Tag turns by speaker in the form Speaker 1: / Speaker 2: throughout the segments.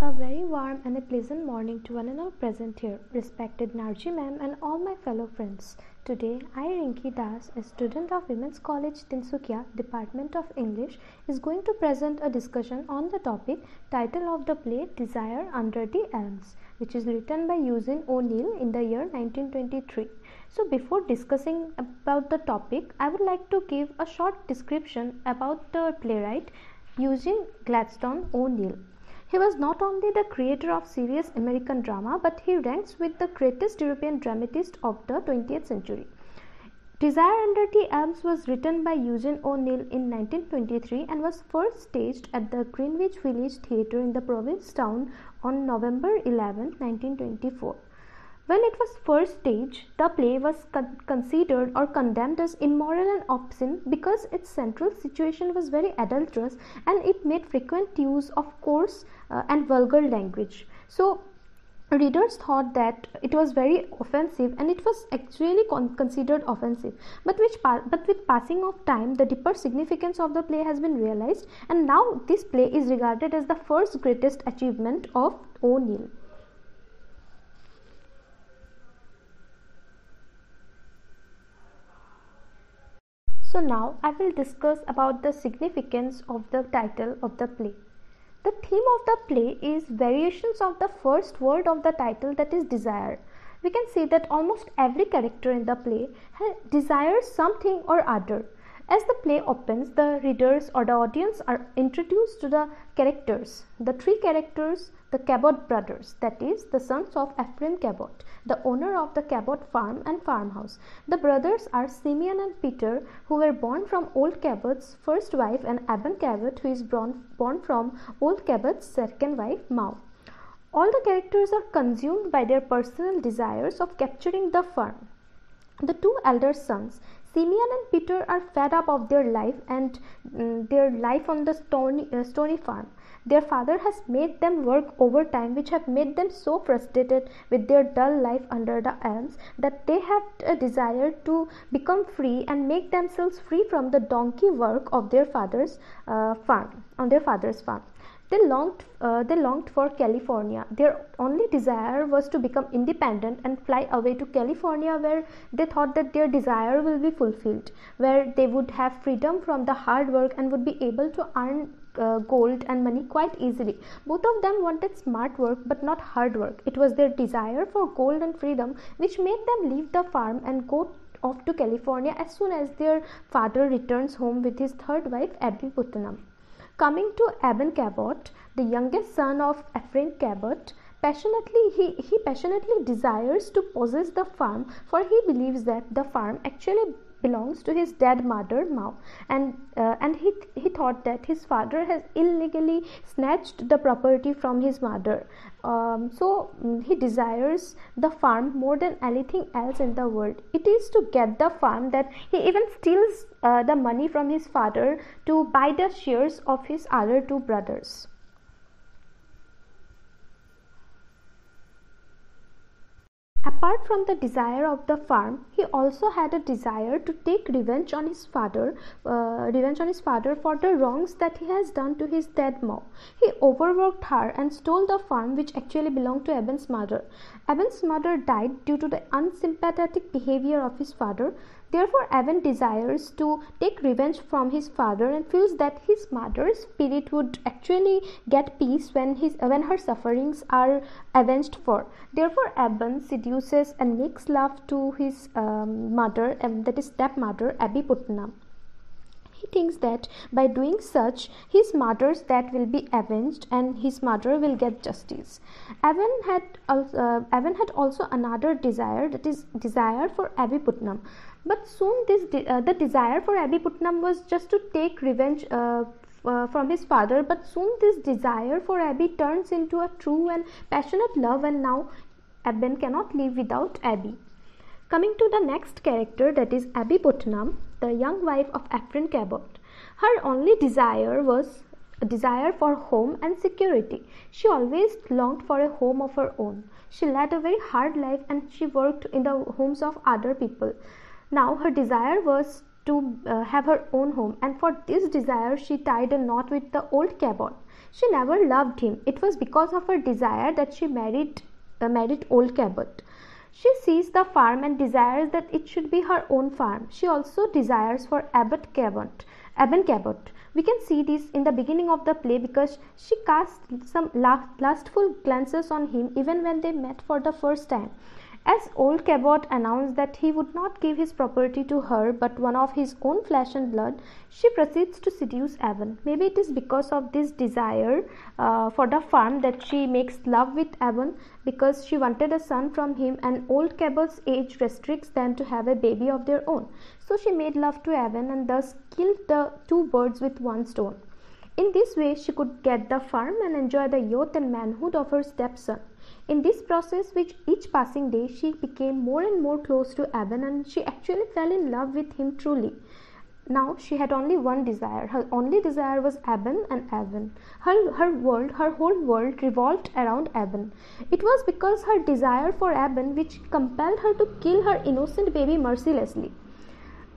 Speaker 1: A very warm and a pleasant morning to one and all present here, respected Narji ma'am and all my fellow friends. Today, I, Rinki Das, a student of Women's College, Tinsukia, Department of English, is going to present a discussion on the topic title of the play Desire Under the Elms, which is written by Eugene O'Neill in the year 1923. So, before discussing about the topic, I would like to give a short description about the playwright Eugene Gladstone O'Neill. He was not only the creator of serious American drama, but he ranks with the greatest European dramatist of the 20th century. Desire Under the Elms was written by Eugene O'Neill in 1923 and was first staged at the Greenwich Village Theatre in the Provincetown on November 11, 1924. When it was first staged, the play was considered or condemned as immoral and obscene because its central situation was very adulterous and it made frequent use of coarse and vulgar language. So, readers thought that it was very offensive and it was actually considered offensive. But with passing of time, the deeper significance of the play has been realized, and now this play is regarded as the first greatest achievement of O'Neill. So now I will discuss about the significance of the title of the play. The theme of the play is variations of the first word of the title, that is desire. We can see that almost every character in the play desires something or other. As the play opens, the readers or the audience are introduced to the characters. The three characters, the Cabot brothers, that is, the sons of Ephraim Cabot, the owner of the Cabot farm and farmhouse. The brothers are Simeon and Peter, who were born from old Cabot's first wife, and Abban Cabot, who is born from old Cabot's second wife, Mao. All the characters are consumed by their personal desires of capturing the farm. The two elder sons, Simeon and Peter, are fed up of their life and their life on the stony farm. Their father has made them work overtime, which have made them so frustrated with their dull life under the elms that they have a desire to become free and make themselves free from the donkey work of their father's farm. They longed for California. Their only desire was to become independent and fly away to California, where they thought that their desire will be fulfilled, where they would have freedom from the hard work and would be able to earn gold and money quite easily. Both of them wanted smart work but not hard work. It was their desire for gold and freedom which made them leave the farm and go off to California as soon as their father returns home with his third wife, Abby Putnam. Coming to Abban Cabot, the youngest son of Ephraim Cabot, he passionately desires to possess the farm, for he believes that the farm actually belongs to his dead mother, Mao, and he thought that his father has illegally snatched the property from his mother. So he desires the farm more than anything else in the world. It is to get the farm that he even steals the money from his father to buy the shares of his other two brothers. Apart from the desire of the farm, he also had a desire to take revenge on his father for the wrongs that he has done to his dead mom. He overworked her and stole the farm which actually belonged to Abban's mother. Abban's mother died due to the unsympathetic behavior of his father. Therefore, Abban desires to take revenge from his father and feels that his mother's spirit would actually get peace when her sufferings are avenged for. Therefore, Abban seduces and makes love to his mother, that is stepmother, Abby Putnam. He thinks that by doing such, his mother's death will be avenged and his mother will get justice. Abban had also another desire, that is desire for Abby Putnam. But soon the desire for Abby Putnam was just to take revenge from his father, but soon this desire for Abby turns into a true and passionate love, and now Abban cannot live without Abby. Coming to the next character, that is Abby Putnam, the young wife of Ephraim Cabot. Her only desire was a desire for home and security. She always longed for a home of her own. She led a very hard life and she worked in the homes of other people. Now her desire was to have her own home, and for this desire she tied a knot with the old Cabot. She never loved him. It was because of her desire that she married old Cabot. She sees the farm and desires that it should be her own farm. She also desires for Aben Cabot. We can see this in the beginning of the play because she casts some lustful glances on him even when they met for the first time. As old Cabot announced that he would not give his property to her but one of his own flesh and blood, she proceeds to seduce Aben. Maybe it is because of this desire for the farm that she makes love with Aben, because she wanted a son from him and old Cabot's age restricts them to have a baby of their own. So she made love to Aben and thus killed the two birds with one stone. In this way she could get the farm and enjoy the youth and manhood of her stepson. In this process, with each passing day, she became more and more close to Aben and she actually fell in love with him truly. Now she had only one desire. Her only desire was Aben and Aben. Her whole world revolved around Aben. It was because her desire for Aben which compelled her to kill her innocent baby mercilessly.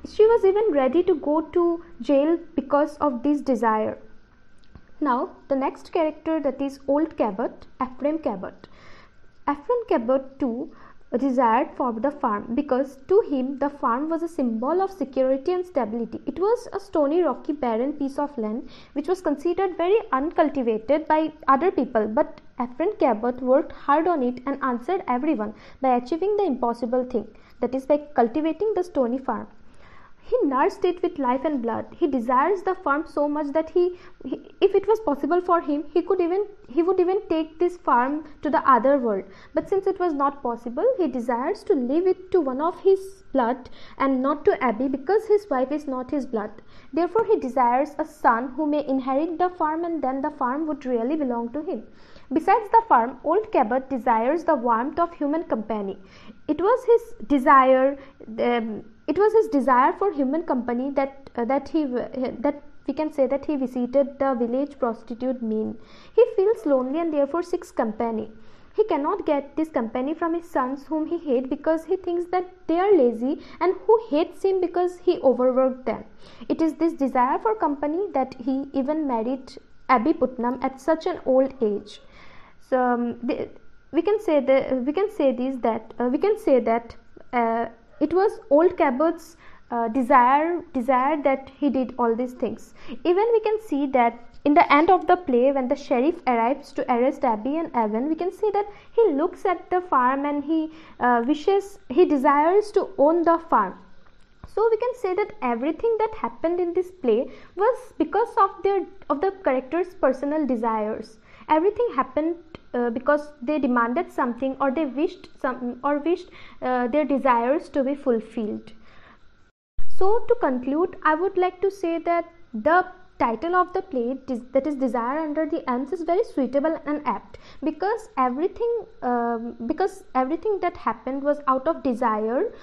Speaker 1: She was even ready to go to jail because of this desire. Now the next character, that is old Cabot, Ephraim Cabot. Ephraim Cabot too desired for the farm because to him the farm was a symbol of security and stability. It was a stony, rocky, barren piece of land which was considered very uncultivated by other people, but Ephraim Cabot worked hard on it and answered everyone by achieving the impossible thing, that is by cultivating the stony farm. He nursed it with life and blood. He desires the farm so much that if it was possible for him, he would even take this farm to the other world. But since it was not possible, he desires to leave it to one of his blood and not to Abby, because his wife is not his blood. Therefore, he desires a son who may inherit the farm, and then the farm would really belong to him. Besides the farm, old Cabot desires the warmth of human company. It was his desire for human company that we can say that he visited the village prostitute Min. He feels lonely and therefore seeks company. He cannot get this company from his sons whom he hates because he thinks that they are lazy, and who hates him because he overworked them. It is this desire for company that he even married Abby Putnam at such an old age. So we can say that it was old Cabot's desire that he did all these things. Even we can see that in the end of the play, when the sheriff arrives to arrest Abby and Evan, we can see that he looks at the farm and he desires to own the farm. So we can say that everything that happened in this play was because of the characters' personal desires. Everything happened because they demanded something, or they wished their desires to be fulfilled. So to conclude, I would like to say that the title of the play, that is Desire Under the Elms, is very suitable and apt because everything that happened was out of desire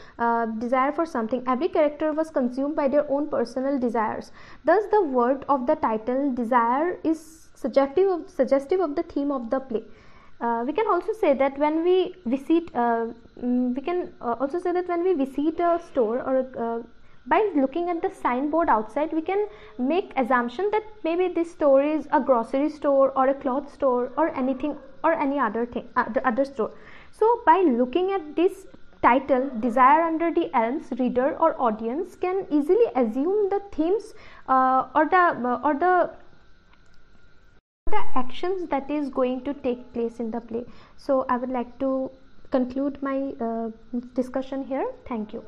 Speaker 1: for something. Every character was consumed by their own personal desires. Thus the word of the title desire is suggestive of the theme of the play. We can also say that when we visit a store, or by looking at the signboard outside, we can make assumption that maybe this store is a grocery store or a cloth store or anything or any other store. So by looking at this title, Desire Under the Elms, reader or audience can easily assume the themes or the actions that is going to take place in the play. So I would like to conclude my discussion here. Thank you.